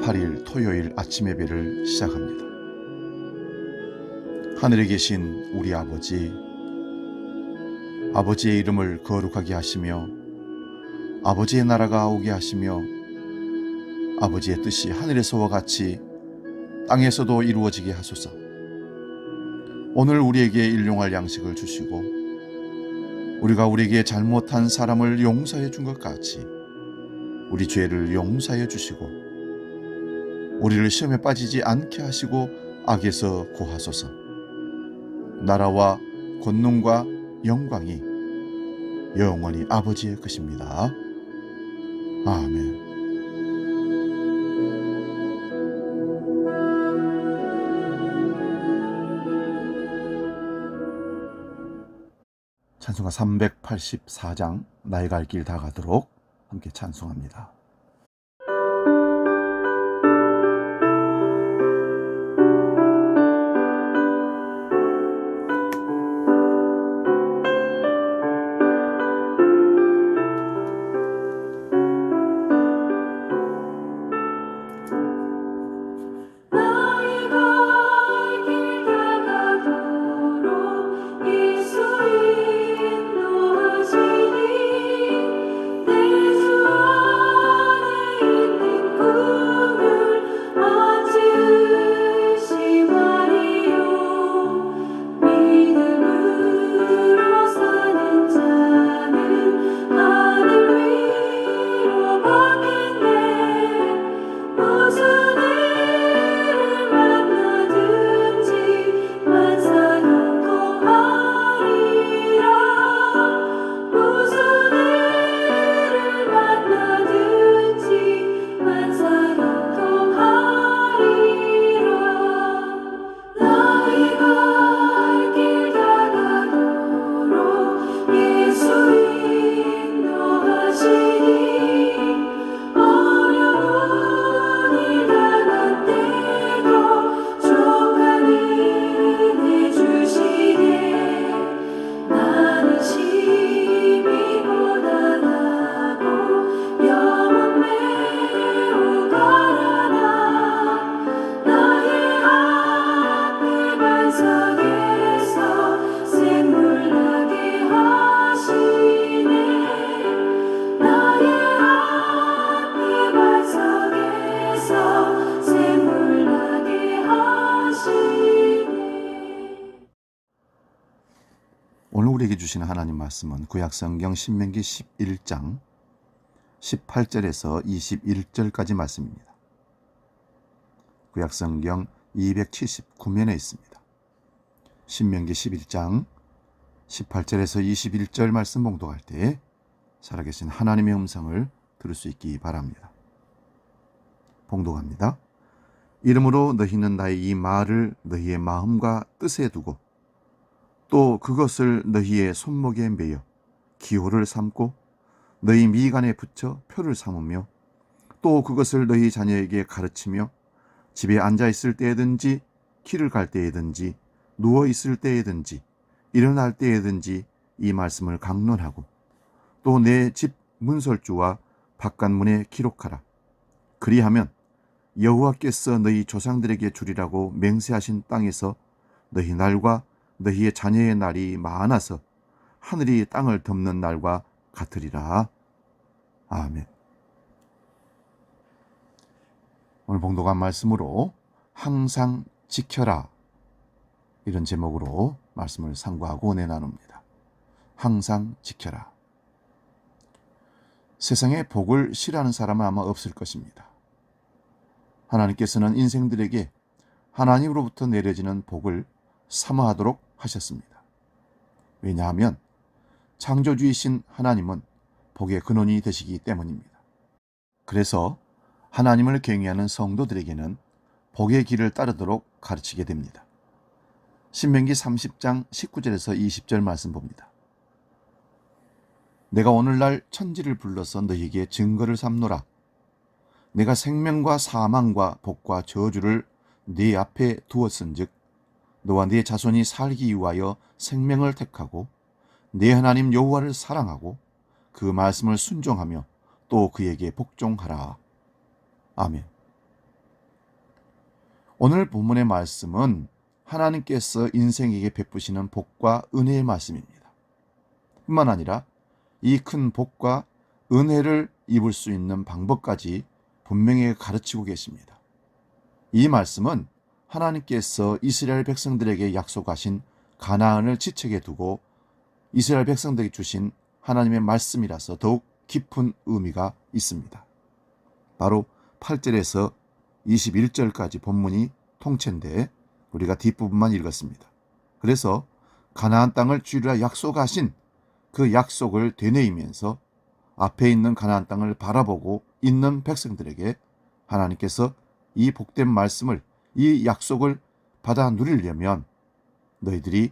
8일 토요일 아침 예배를 시작합니다. 하늘에 계신 우리 아버지의 이름을 거룩하게 하시며 아버지의 나라가 오게 하시며 아버지의 뜻이 하늘에서와 같이 땅에서도 이루어지게 하소서. 오늘 우리에게 일용할 양식을 주시고 우리가 우리에게 잘못한 사람을 용서해 준 것 같이 우리 죄를 용서해 주시고 우리를 시험에 빠지지 않게 하시고 악에서 구하소서. 나라와 권능과 영광이 영원히 아버지의 것입니다. 아멘. 찬송가 384장 나의 갈 길 다 가도록 함께 찬송합니다. 오늘 우리에게 주시는 하나님 말씀은 구약성경 신명기 11장 18절에서 21절까지 말씀입니다. 구약성경 279면에 있습니다. 신명기 11장 18절에서 21절 말씀 봉독할 때 살아계신 하나님의 음성을 들을 수 있기 바랍니다. 봉독합니다. 이러므로 너희는 나의 이 말을 너희의 마음과 뜻에 두고 또 그것을 너희의 손목에 매여 기호를 삼고 너희 미간에 붙여 표를 삼으며 또 그것을 너희 자녀에게 가르치며 집에 앉아 있을 때에든지 길을 갈 때에든지 누워 있을 때에든지 일어날 때에든지 이 말씀을 강론하고 또 내 집 문설주와 바깥문에 기록하라. 그리하면 여호와께서 너희 조상들에게 주리라고 맹세하신 땅에서 너희 날과 너희의 자녀의 날이 많아서 하늘이 땅을 덮는 날과 같으리라. 아멘. 오늘 봉독한 말씀으로 항상 지켜라, 이런 제목으로 말씀을 상고하고 은혜 나눕니다. 항상 지켜라. 세상에 복을 싫어하는 사람은 아마 없을 것입니다. 하나님께서는 인생들에게 하나님으로부터 내려지는 복을 사모하도록 하셨습니다. 왜냐하면 창조주이신 하나님은 복의 근원이 되시기 때문입니다. 그래서 하나님을 경외하는 성도들에게는 복의 길을 따르도록 가르치게 됩니다. 신명기 30장 19절에서 20절 말씀 봅니다. 내가 오늘날 천지를 불러서 너희에게 증거를 삼노라. 내가 생명과 사망과 복과 저주를 네 앞에 두었은즉 너와 네 자손이 살기 위하여 생명을 택하고 네 하나님 여호와를 사랑하고 그 말씀을 순종하며 또 그에게 복종하라. 아멘. 오늘 본문의 말씀은 하나님께서 인생에게 베푸시는 복과 은혜의 말씀입니다. 뿐만 아니라 이 큰 복과 은혜를 입을 수 있는 방법까지 분명히 가르치고 계십니다. 이 말씀은 하나님께서 이스라엘 백성들에게 약속하신 가나안을 지책에 두고 이스라엘 백성들에게 주신 하나님의 말씀이라서 더욱 깊은 의미가 있습니다. 바로 8절에서 21절까지 본문이 통째인데 우리가 뒷부분만 읽었습니다. 그래서 가나안 땅을 주리라 약속하신 그 약속을 되뇌이면서 앞에 있는 가나안 땅을 바라보고 있는 백성들에게 하나님께서 이 복된 말씀을, 이 약속을 받아 누리려면 너희들이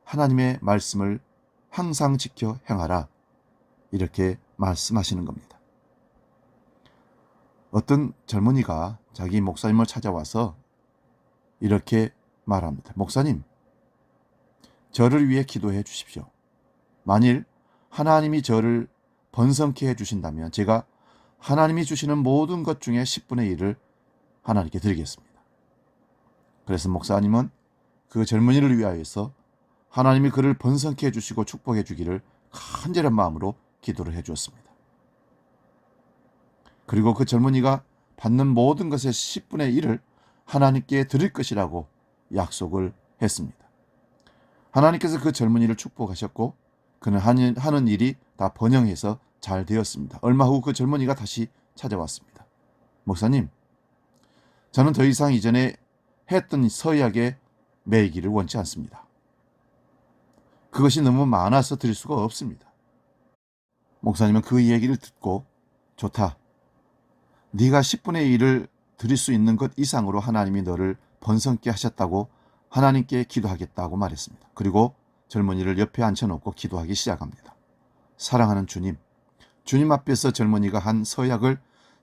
하나님의 말씀을 항상 지켜 행하라, 이렇게 말씀하시는 겁니다. 어떤 젊은이가 자기 목사님을 찾아와서 이렇게 말합니다. 목사님, 저를 위해 기도해 주십시오. 만일 하나님이 저를 번성케 해주신다면 제가 하나님이 주시는 모든 것 중에 10분의 1을 하나님께 드리겠습니다. 그래서 목사님은 그 젊은이를 위하여서 하나님이 그를 번성케 해주시고 축복해 주기를 간절한 마음으로 기도를 해 주었습니다. 그리고 그 젊은이가 받는 모든 것의 10분의 1을 하나님께 드릴 것이라고 약속을 했습니다. 하나님께서 그 젊은이를 축복하셨고 그는 하는 일이 다 번영해서 잘 되었습니다. 얼마 후 그 젊은이가 다시 찾아왔습니다. 목사님, 저는 더 이상 이전에 했던 서약에 매이기를 원치 않습니다. 그것이 너무 많아서 드릴 수가 없습니다. 목사님은 그 얘기를 듣고 좋다. 네가 10분의 1을 드릴 수 있는 것 이상으로 하나님이 너를 번성케 하셨다고 하나님께 기도하겠다고 말했습니다. 그리고 젊은이를 옆에 앉혀놓고 기도하기 시작합니다. 사랑하는 주님, 주님 앞에서 젊은이가 한 서약을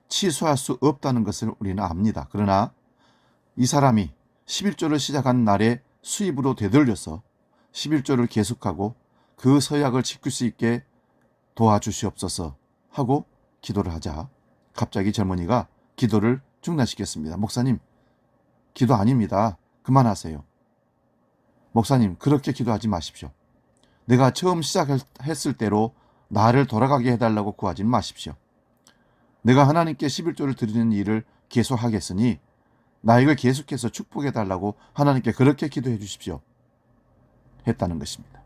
취소할 수 없다는 것을 우리는 압니다. 그러나 이 사람이 11조를 시작한 날에 수입으로 되돌려서 11조를 계속하고 그 서약을 지킬 수 있게 도와주시옵소서 하고 기도를 하자 갑자기 젊은이가 기도를 중단시켰습니다. 목사님, 기도 아닙니다. 그만하세요. 목사님, 그렇게 기도하지 마십시오. 내가 처음 시작했을 때로 나를 돌아가게 해달라고 구하지 마십시오. 내가 하나님께 11조를 드리는 일을 계속하겠으니 나에게 계속해서 축복해달라고 하나님께 그렇게 기도해 주십시오. 했다는 것입니다.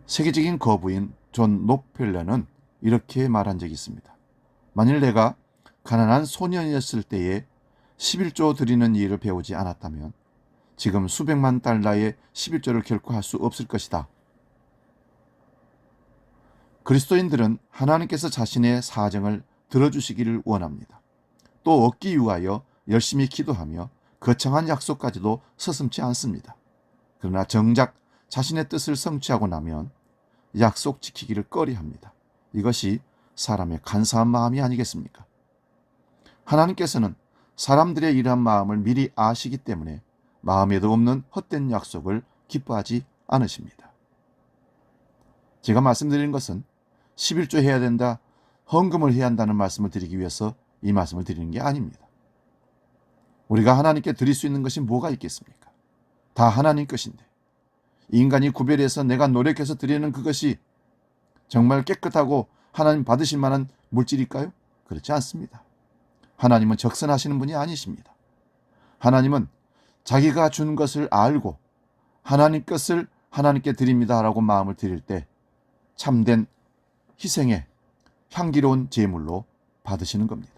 세계적인 거부인 존 록펠러는 이렇게 말한 적이 있습니다. 만일 내가 가난한 소년이었을 때에 11조 드리는 일을 배우지 않았다면 지금 수백만 달러의 11조를 결코 할 수 없을 것이다. 그리스도인들은 하나님께서 자신의 사정을 들어주시기를 원합니다. 또 얻기 위하여 열심히 기도하며 거창한 약속까지도 서슴지 않습니다. 그러나 정작 자신의 뜻을 성취하고 나면 약속 지키기를 꺼리합니다. 이것이 사람의 간사한 마음이 아니겠습니까? 하나님께서는 사람들의 이러한 마음을 미리 아시기 때문에 마음에도 없는 헛된 약속을 기뻐하지 않으십니다. 제가 말씀드리는 것은 11조 해야 된다, 헌금을 해야 한다는 말씀을 드리기 위해서 이 말씀을 드리는 게 아닙니다. 우리가 하나님께 드릴 수 있는 것이 뭐가 있겠습니까? 다 하나님 것인데 인간이 구별해서 내가 노력해서 드리는 그것이 정말 깨끗하고 하나님 받으실 만한 물질일까요? 그렇지 않습니다. 하나님은 적선하시는 분이 아니십니다. 하나님은 자기가 준 것을 알고 하나님 것을 하나님께 드립니다라고 마음을 드릴 때 참된 희생의 향기로운 제물로 받으시는 겁니다.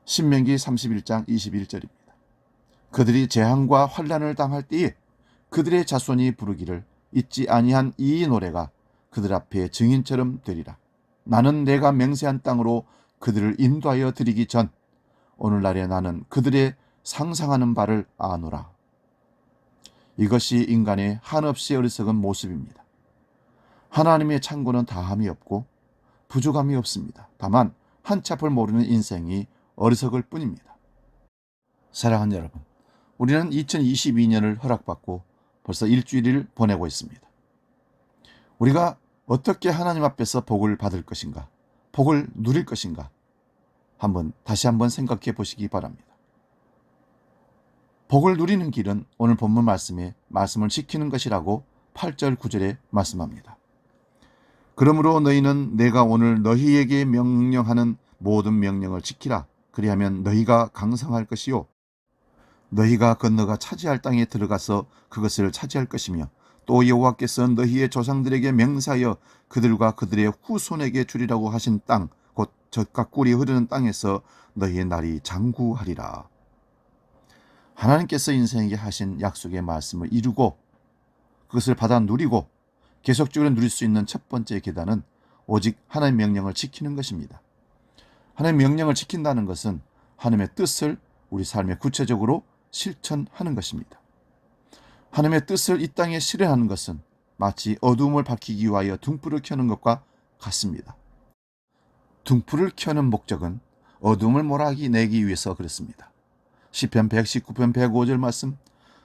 신명기 31장 21절입니다. 그들이 재앙과 환난을 당할 때에 그들의 자손이 부르기를 잊지 아니한 이 노래가 그들 앞에 증인처럼 되리라. 나는 내가 맹세한 땅으로 그들을 인도하여 드리기 전 오늘날에 나는 그들의 상상하는 바를 아노라. 이것이 인간의 한없이 어리석은 모습입니다. 하나님의 창고는 다함이 없고 부족함이 없습니다. 다만 한치 앞을 모르는 인생이 어리석을 뿐입니다. 사랑하는 여러분, 우리는 2022년을 허락받고 벌써 일주일을 보내고 있습니다. 우리가 어떻게 하나님 앞에서 복을 받을 것인가, 복을 누릴 것인가 다시 한번 생각해 보시기 바랍니다. 복을 누리는 길은 오늘 본문 말씀에 말씀을 지키는 것이라고 8절 9절에 말씀합니다. 그러므로 너희는 내가 오늘 너희에게 명령하는 모든 명령을 지키라. 그리하면 너희가 강성할 것이요 너희가 건너가 차지할 땅에 들어가서 그것을 차지할 것이며 또 여호와께서 너희의 조상들에게 맹세하여 그들과 그들의 후손에게 주리라고 하신 땅 곧 젖과 꿀이 흐르는 땅에서 너희의 날이 장구하리라. 하나님께서 인생에게 하신 약속의 말씀을 이루고 그것을 받아 누리고 계속적으로 누릴 수 있는 첫 번째 계단은 오직 하나님의 명령을 지키는 것입니다. 하나님의 명령을 지킨다는 것은 하나님의 뜻을 우리 삶에 구체적으로 실천하는 것입니다. 하나님의 뜻을 이 땅에 실현하는 것은 마치 어두움을 밝히기 위하여 등불을 켜는 것과 같습니다. 등불을 켜는 목적은 어두움을 몰아내기 위해서 그렇습니다. 시편 119편 105절 말씀,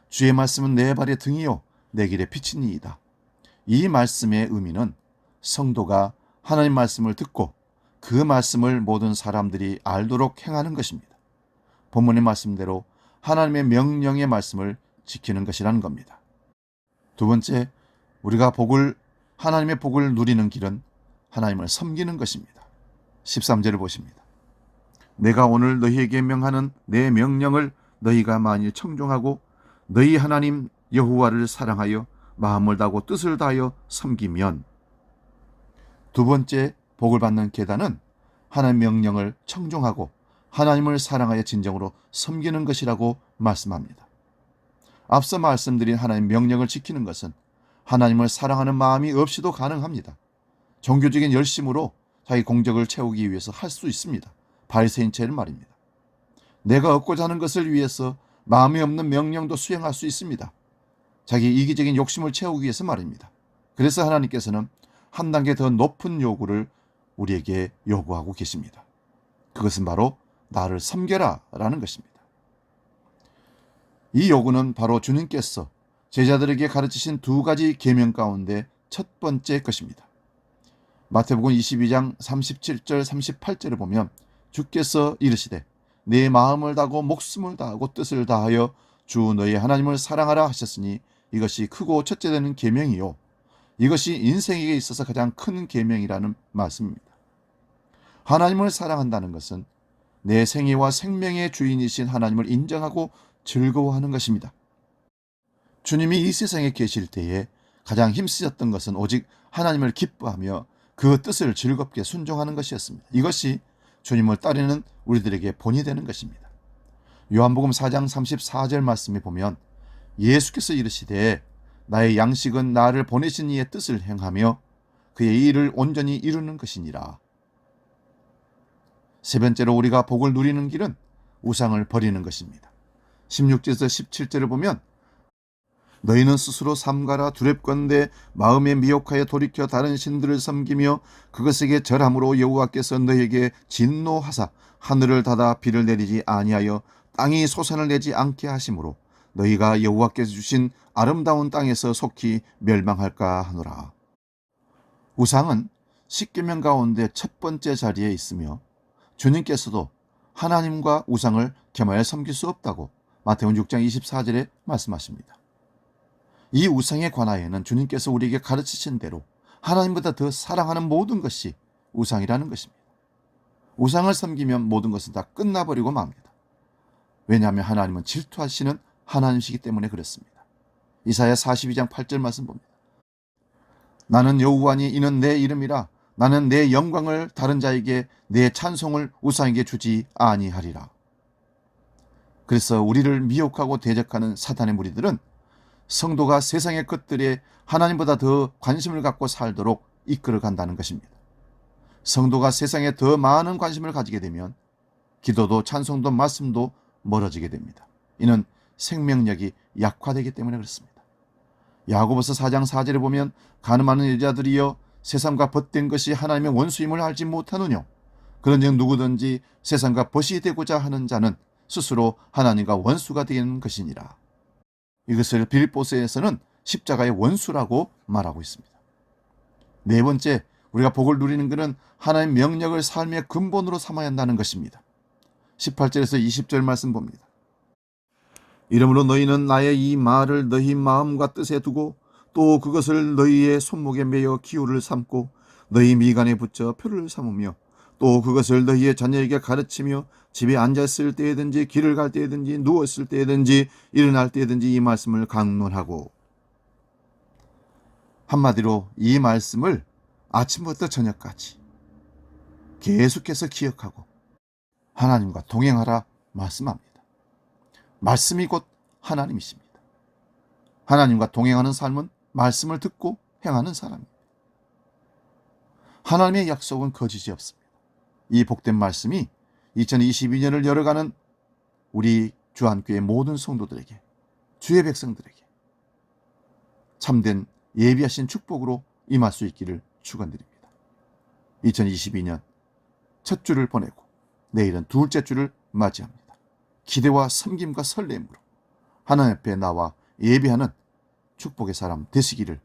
주의 말씀은 내 발의 등이요 내 길에 빛이니이다. 이 말씀의 의미는 성도가 하나님 말씀을 듣고 그 말씀을 모든 사람들이 알도록 행하는 것입니다. 본문의 말씀대로 하나님의 명령의 말씀을 지키는 것이라는 겁니다. 두 번째, 우리가 하나님의 복을 누리는 길은 하나님을 섬기는 것입니다. 13절을 보십니다. 내가 오늘 너희에게 명하는 내 명령을 너희가 만일 청종하고 너희 하나님 여호와를 사랑하여 마음을 다하고 뜻을 다하여 섬기면, 두 번째 복을 받는 계단은 하나님의 명령을 청종하고 하나님을 사랑하여 진정으로 섬기는 것이라고 말씀합니다. 앞서 말씀드린 하나님의 명령을 지키는 것은 하나님을 사랑하는 마음이 없이도 가능합니다. 종교적인 열심으로 자기 공적을 채우기 위해서 할 수 있습니다. 바리새인처럼 말입니다. 내가 얻고자 하는 것을 위해서 마음에 없는 명령도 수행할 수 있습니다. 자기 이기적인 욕심을 채우기 위해서 말입니다. 그래서 하나님께서는 한 단계 더 높은 요구를 우리에게 요구하고 계십니다. 그것은 바로 나를 섬겨라 라는 것입니다. 이 요구는 바로 주님께서 제자들에게 가르치신 두 가지 계명 가운데 첫 번째 것입니다. 마태복음 22장 37절 38절을 보면 주께서 이르시되 내 마음을 다하고 목숨을 다하고 뜻을 다하여 주 너희 하나님을 사랑하라 하셨으니 이것이 크고 첫째 되는 계명이요 이것이 인생에게 있어서 가장 큰 계명이라는 말씀입니다. 하나님을 사랑한다는 것은 내 생애와 생명의 주인이신 하나님을 인정하고 즐거워하는 것입니다. 주님이 이 세상에 계실 때에 가장 힘쓰셨던 것은 오직 하나님을 기뻐하며 그 뜻을 즐겁게 순종하는 것이었습니다. 이것이 주님을 따르는 우리들에게 본이 되는 것입니다. 요한복음 4장 34절 말씀에 보면 예수께서 이르시되 나의 양식은 나를 보내신 이의 뜻을 행하며 그의 일을 온전히 이루는 것이니라. 세 번째로 우리가 복을 누리는 길은 우상을 버리는 것입니다. 16절에서 17절을 보면 너희는 스스로 삼가라 두렵건대 마음에 미혹하여 돌이켜 다른 신들을 섬기며 그것에게 절함으로 여호와께서 너희에게 진노하사 하늘을 닫아 비를 내리지 아니하여 땅이 소산을 내지 않게 하심으로 너희가 여호와께서 주신 아름다운 땅에서 속히 멸망할까 하노라. 우상은 십계명 가운데 첫 번째 자리에 있으며 주님께서도 하나님과 우상을 겸하여 섬길 수 없다고 마태복음 6장 24절에 말씀하십니다. 이 우상에 관하여는 주님께서 우리에게 가르치신 대로 하나님보다 더 사랑하는 모든 것이 우상이라는 것입니다. 우상을 섬기면 모든 것은 다 끝나버리고 맙니다. 왜냐하면 하나님은 질투하시는 하나님이시기 때문에 그렇습니다. 이사야 42장 8절 말씀 봅니다. 나는 여호와니 이는 내 이름이라 나는 내 영광을 다른 자에게 내 찬송을 우상에게 주지 아니하리라. 그래서 우리를 미혹하고 대적하는 사탄의 무리들은 성도가 세상의 것들에 하나님보다 더 관심을 갖고 살도록 이끌어 간다는 것입니다. 성도가 세상에 더 많은 관심을 가지게 되면 기도도 찬송도 말씀도 멀어지게 됩니다. 이는 생명력이 약화되기 때문에 그렇습니다. 야고보서 4장 4절에 보면 가늠하는 여자들이여 세상과 벗된 것이 하나님의 원수임을 알지 못하느뇨. 그런즉 누구든지 세상과 벗이 되고자 하는 자는 스스로 하나님과 원수가 되는 것이니라. 이것을 빌립보서에서는 십자가의 원수라고 말하고 있습니다. 네 번째, 우리가 복을 누리는 것은 하나님의 명령을 삶의 근본으로 삼아야 한다는 것입니다. 18절에서 20절 말씀 봅니다. 이러므로 너희는 나의 이 말을 너희 마음과 뜻에 두고 또 그것을 너희의 손목에 매어 기호를 삼고 너희 미간에 붙여 표를 삼으며 또 그것을 너희의 자녀에게 가르치며 집에 앉았을 때든지 길을 갈 때든지 누웠을 때든지 일어날 때든지 이 말씀을 강론하고. 한마디로 이 말씀을 아침부터 저녁까지 계속해서 기억하고 하나님과 동행하라 말씀합니다. 말씀이 곧 하나님이십니다. 하나님과 동행하는 삶은 말씀을 듣고 행하는 사람입니다. 하나님의 약속은 거짓이 없습니다. 이 복된 말씀이 2022년을 열어가는 우리 주안교회 모든 성도들에게, 주의 백성들에게 참된 예비하신 축복으로 임할 수 있기를 축원드립니다. 2022년 첫 주를 보내고 내일은 둘째 주를 맞이합니다. 기대와 섬김과 설렘으로 하나님 앞에 나와 예배하는 축복의 사람 되시기를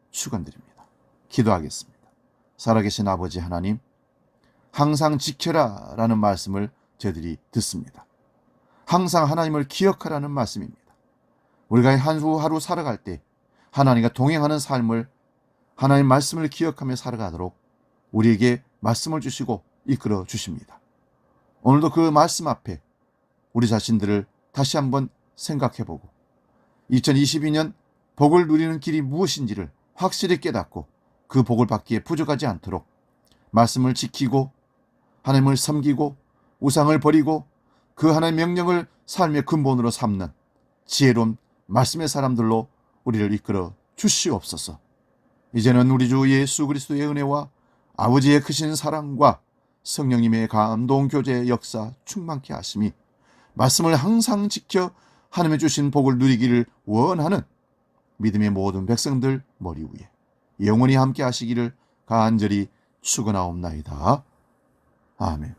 축원드립니다. 기도하겠습니다. 살아계신 아버지 하나님, 항상 지켜라 라는 말씀을 저희들이 듣습니다. 항상 하나님을 기억하라는 말씀입니다. 우리가 하루 살아갈 때 하나님과 동행하는 삶을, 하나님 말씀을 기억하며 살아가도록 우리에게 말씀을 주시고 이끌어 주십니다. 오늘도 그 말씀 앞에 우리 자신들을 다시 한번 생각해보고 2022년 복을 누리는 길이 무엇인지를 확실히 깨닫고 그 복을 받기에 부족하지 않도록 말씀을 지키고 하나님을 섬기고 우상을 버리고 그 하나님의 명령을 삶의 근본으로 삼는 지혜로운 말씀의 사람들로 우리를 이끌어 주시옵소서. 이제는 우리 주 예수 그리스도의 은혜와 아버지의 크신 사랑과 성령님의 감동 교제의 역사 충만케 하심이 말씀을 항상 지켜 하나님의 주신 복을 누리기를 원하는 믿음의 모든 백성들 머리 위에 영원히 함께 하시기를 간절히 축원하옵나이다. 아멘.